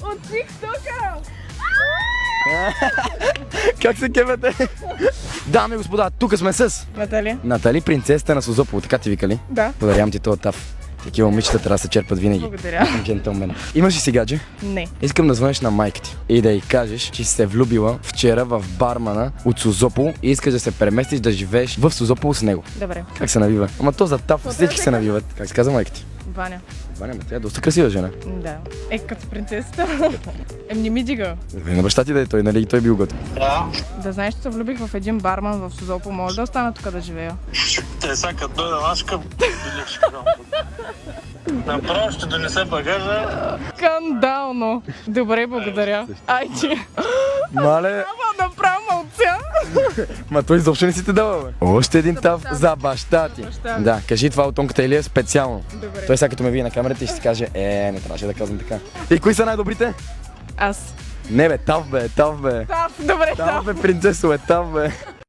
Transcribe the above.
От TikTok-а! Как се кевете? Дами и господа, тук сме с Натали? Натали, принцесата на Созопол, така ти вика ли? Да. Подарявам ти този таф. Такива момичета трябва да се черпат винаги. Благодаря. Джентълмен. Имаш ли си гадже? Не. Искам да звънеш на майка ти и да й кажеш, че си се влюбила вчера в бармана от Созопол и искаш да се преместиш да живееш в Созопол с него. Добре. Как се навива? Ама то за таф всички се навиват. Как се казва майка ти? Ваня. Ваня, тя е доста красива жена. Да. Като принцесата. Не ми дига. На баща ти да е той, нали? И той бил готов. Да знаеш, че се влюбих в един барман в Созопол. Може да остана тук да живея. Те сега като дойда нашка, билиш направо ще донесе багажа. Скандално. Добре, благодаря. Айде. Мале, Трябва да правя мълця. ма той изобщо не си те дава, бе. Още един таф за баща ти. баща ми. Да, кажи това от тонката Илия специално. Добре. Той сега като ме види на камерата и ще си каже, не трябваше да казвам така. И кои са най-добрите? Аз. Не бе, Тав бе, Тав бе. Тав, добре, Тав тав. бе, принцесо бе, Тав бе.